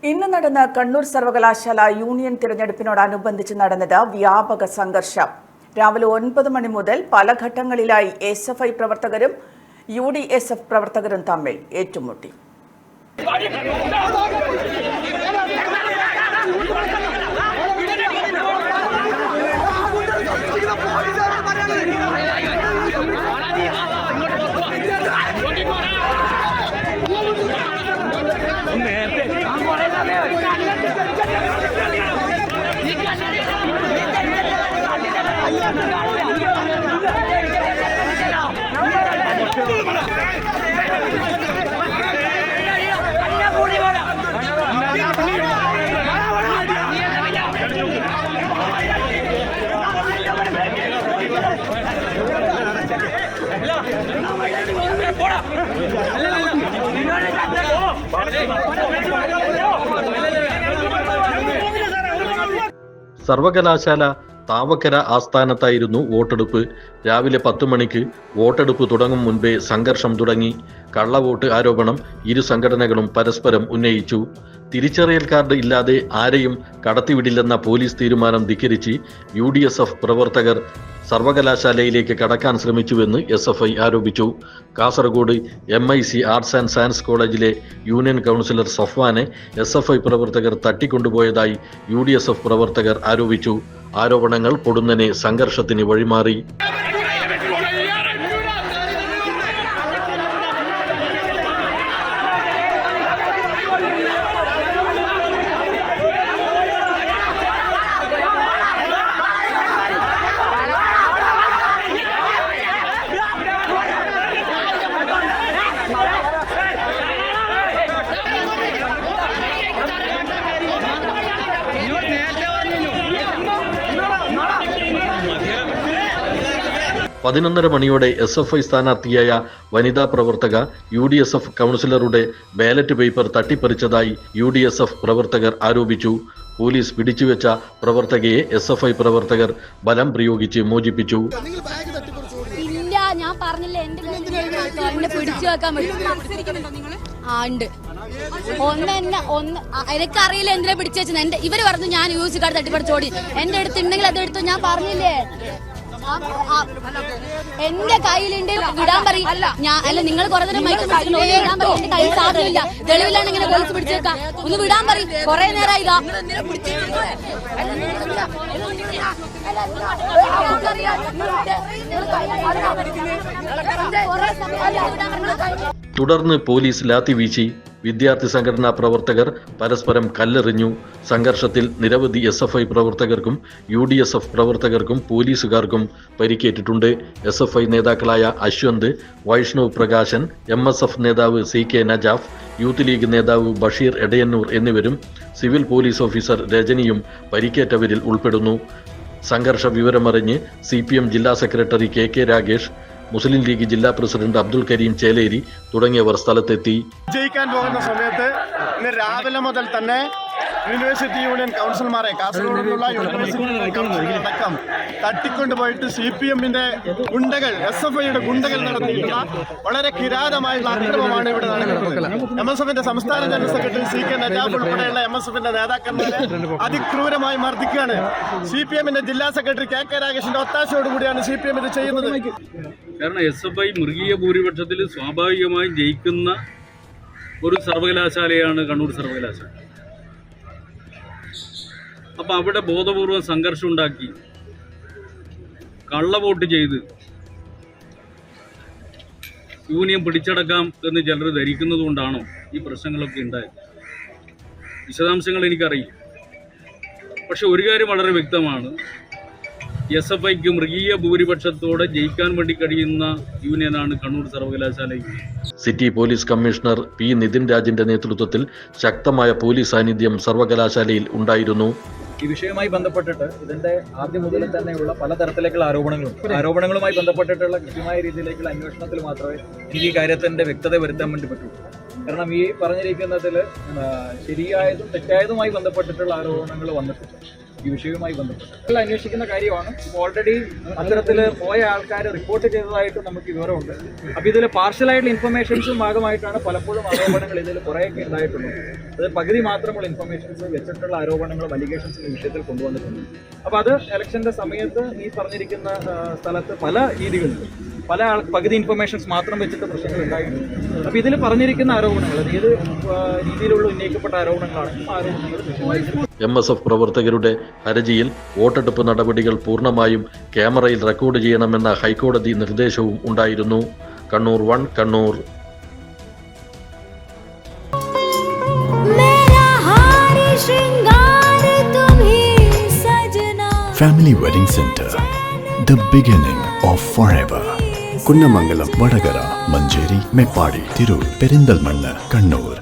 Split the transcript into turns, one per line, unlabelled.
ഇന്ന് നടന്ന കണ്ണൂർ സർവകലാശാല യൂണിയൻ തിരഞ്ഞെടുപ്പിനോടനുബന്ധിച്ച് നടന്നത് വ്യാപക സംഘർഷം. രാവിലെ 9 മണി മുതൽ പല ഘട്ടങ്ങളിലായി എസ്എഫ്ഐ പ്രവർത്തകരും യുഡിഎസ്എഫ് പ്രവർത്തകരും തമ്മിൽ ഏറ്റുമുട്ടി.
സർവകലാശാല താവക്കര ആസ്ഥാനത്തായിരുന്നു വോട്ടെടുപ്പ്. രാവിലെ 10 മണിക്ക് വോട്ടെടുപ്പ് തുടങ്ങും മുൻപേ സംഘർഷം തുടങ്ങി. കള്ളവോട്ട് ആരോപണം ഇരു സംഘടനകളും പരസ്പരം ഉന്നയിച്ചു. തിരിച്ചറിയൽ കാർഡ് ഇല്ലാതെ ആരെയും കടത്തിവിടില്ലെന്ന പോലീസ് തീരുമാനം ധിക്കരിച്ച് യുഡിഎസ്എഫ് പ്രവർത്തകർ സർവകലാശാലയിലേക്ക് കടക്കാൻ ശ്രമിച്ചുവെന്ന് എസ്എഫ്ഐ ആരോപിച്ചു. Kasaragod MIC arts and science കോളേജിലെ യൂണിയൻ കൗൺസിലർ സഫ്വാനെ എസ്എഫ്ഐ പ്രവർത്തകർ തട്ടിക്കൊണ്ടുപോയതായി യുഡിഎസ്എഫ് പ്രവർത്തകർ ആരോപിച്ചു. ആരോപണങ്ങൾ പൊടുന്നനെ സംഘർഷത്തിന് വഴിമാറി. പതിനൊന്നര മണിയോടെ SFI സ്ഥാനാർത്ഥിയായ വനിതാ പ്രവർത്തക UDSF കൗൺസിലറുടെ ബാലറ്റ് പേപ്പർ തട്ടിപ്പറിച്ചതായി UDSF പ്രവർത്തകർ ആരോപിച്ചു. പോലീസ് പിടിച്ചുവെച്ച പ്രവർത്തകയെ SFI പ്രവർത്തകർ ബലം പ്രയോഗിച്ച് മോചിപ്പിച്ചു.
ഞാൻ പറഞ്ഞില്ലേ എന്നെ പിടിച്ചു വെക്കാൻ എനിക്കറിയില്ല എന്തിനാ പിടിച്ചു വെച്ചത്. ഇവര് പറഞ്ഞു ഞാൻ യൂസ് കാർഡ് തട്ടിപ്പറിച്ചോടി. എന്റെ അടുത്തുണ്ടെങ്കിൽ അതെടുത്തു. ഞാൻ പറഞ്ഞില്ലേ എന്റെ കയ്യിലുണ്ട്, വിടാൻ പറയും. അല്ല നിങ്ങൾ കുറെ നേരം വിടാൻ പറയും. എന്റെ കയ്യിൽ സാധനമില്ല, തെളിവിലാണ് ഇങ്ങനെ പോലീസ് പിടിച്ചേക്കാം. ഒന്ന് വിടാൻ പറയും. കുറെ നേരമായി
തുടർന്ന് പോലീസ് ലാത്തി വീശി. വിദ്യാർത്ഥി സംഘടനാ പ്രവർത്തകർ പരസ്പരം കല്ലെറിഞ്ഞു. സംഘർഷത്തിൽ നിരവധി SFI പ്രവർത്തകർക്കും UDSF പ്രവർത്തകർക്കും പോലീസുകാർക്കും പരിക്കേറ്റിട്ടുണ്ട്. SFI നേതാക്കളായ അശ്വന്ത്, വൈഷ്ണവ് പ്രകാശൻ, MSF നേതാവ് CK നജാഫ്, യൂത്ത് ലീഗ് നേതാവ് ബഷീർ എടയന്നൂർ എന്നിവരും സിവിൽ പോലീസ് ഓഫീസർ രജനിയും പരിക്കേറ്റവരിൽ ഉൾപ്പെടുന്നു. സംഘർഷ വിവരമറിഞ്ഞ് CPM ജില്ലാ സെക്രട്ടറി KK രാഗേഷ്, മുസ്ലിം ലീഗ് ജില്ലാ പ്രസിഡന്റ് അബ്ദുൽ കരീം ചേലേരി തുടങ്ങിയവർ സ്ഥലത്തെത്തി.
ജയിക്കാൻ പോകുന്ന സമയത്ത് ഇന്ന് രാവിലെ മുതൽ തന്നെ യൂണിവേഴ്സിറ്റി യൂണിയൻ കൗൺസിലർമാരെ കാസർഗോഡിലുള്ള യൂണിവേഴ്സിറ്റി കൗൺസിലർ അടക്കം തട്ടിക്കൊണ്ടുപോയിട്ട് CPMന്റെ ഗുണ്ടകൾ, SFIയുടെ ഗുണ്ടകൾ നടത്തിയിട്ടുള്ള വളരെ കിരാതമായുള്ള അക്രമമാണ് ഇവിടെ നടക്കുന്നത്. MSFന്റെ സംസ്ഥാന ജനറൽ സെക്രട്ടറി CK നജാഫ് ഉൾപ്പെടെയുള്ള MSFന്റെ നേതാക്കന്മാരെ അതിക്രൂരമായി മർദ്ദിക്കുകയാണ്. CPMന്റെ ജില്ലാ സെക്രട്ടറി KK രാഗേഷിന്റെ ഒത്താശയോടുകൂടിയാണ് CPM ഇത് ചെയ്യുന്നത്.
കാരണം SFI മൃഗീയ ഭൂരിപക്ഷത്തിൽ സ്വാഭാവികമായും ജയിക്കുന്ന ഒരു സർവകലാശാലയാണ് കണ്ണൂർ സർവകലാശാല. അപ്പം അവിടെ ബോധപൂർവം സംഘർഷം ഉണ്ടാക്കി കള്ളവോട്ട് ചെയ്ത് യൂണിയൻ പിടിച്ചടക്കാം എന്ന് ചിലർ ധരിക്കുന്നത് കൊണ്ടാണോ ഈ പ്രശ്നങ്ങളൊക്കെ ഉണ്ടായത്? വിശദാംശങ്ങൾ എനിക്കറിയില്ല. പക്ഷെ ഒരു കാര്യം വളരെ വ്യക്തമാണ്, SFIക്ക് മൃഗീയ ഭൂരിപക്ഷത്തോടെ ജയിക്കാൻ വേണ്ടി കഴിയുന്ന യൂണിയനാണ് കണ്ണൂർ സർവകലാശാല union.
City police commissioner P. Nithin രാജിന്റെ നേതൃത്വത്തിൽ ശക്തമായ പോലീസ് സാന്നിധ്യം സർവകലാശാലയിൽ ഉണ്ടായിരുന്നു.
ഈ വിഷയവുമായി ബന്ധപ്പെട്ടിട്ട് ഇതിന്റെ ആദ്യം മുതൽ തന്നെയുള്ള പലതരത്തിലേക്കുള്ള ആരോപണങ്ങളുമായി ബന്ധപ്പെട്ടിട്ടുള്ള കൃത്യമായ രീതിയിലേക്കുള്ള അന്വേഷണത്തിൽ മാത്രമേ എനിക്ക് ഈ കാര്യത്തിന്റെ വ്യക്തത വരുത്താൻ വേണ്ടി പറ്റൂ. കാരണം ഈ പറഞ്ഞിരിക്കുന്നതിൽ ശരിയായതും തെറ്റായതുമായി ബന്ധപ്പെട്ടിട്ടുള്ള ആരോപണങ്ങൾ വന്നിട്ടുണ്ട്. ഈ വിഷയവുമായി ബന്ധപ്പെട്ട് അന്വേഷിക്കുന്ന കാര്യമാണ്. ഇപ്പോൾ ഓൾറെഡി അത്തരത്തിൽ പോയ ആൾക്കാർ റിപ്പോർട്ട് ചെയ്തതായിട്ട് നമുക്ക് വിവരമുണ്ട്. അപ്പോൾ ഇതിൽ പാർഷ്യലായിട്ടുള്ള ഇൻഫർമേഷൻസും ഭാഗമായിട്ടാണ് പലപ്പോഴും ആരോപണങ്ങൾ ഇതിൽ കുറേയൊക്കെ ഉണ്ടായിട്ടുള്ളത്. അത് പകുതി മാത്രമുള്ള ഇൻഫർമേഷൻസ് വെച്ചിട്ടുള്ള ആരോപണങ്ങളും അലിഗേഷൻസും ഈ വിഷയത്തിൽ കൊണ്ടുവന്നിട്ടുണ്ട്. അപ്പോൾ അത് ഇലക്ഷൻ്റെ സമയത്ത് ഈ പറഞ്ഞിരിക്കുന്ന സ്ഥലത്ത് പല രീതികളിൽ പല പകുതി ഇൻഫർമേഷൻസ് മാത്രം വെച്ചിട്ട് പ്രശ്നങ്ങൾ ഉണ്ടായിട്ടുണ്ട്. അപ്പോൾ ഇതിൽ പറഞ്ഞിരിക്കുന്ന ആരോപണങ്ങൾ അത് ഏത് രീതിയിലുള്ള ഉന്നയിക്കപ്പെട്ട ആരോപണങ്ങളാണ് ആരോപണങ്ങൾ കൃത്യമായി
MSF പ്രവർത്തകരുടെ ഹർജിയിൽ വോട്ടെടുപ്പ് നടപടികൾ പൂർണ്ണമായും ക്യാമറയിൽ റെക്കോർഡ് ചെയ്യണമെന്ന ഹൈക്കോടതി നിർദ്ദേശവും ഉണ്ടായിരുന്നു. Kannur 1 Kannur.
Family Wedding Center, the beginning of forever. Kunnamangalam, Vadakara, Manjeri, Meppadi, Tirur, Perinthalmanna, Kannur.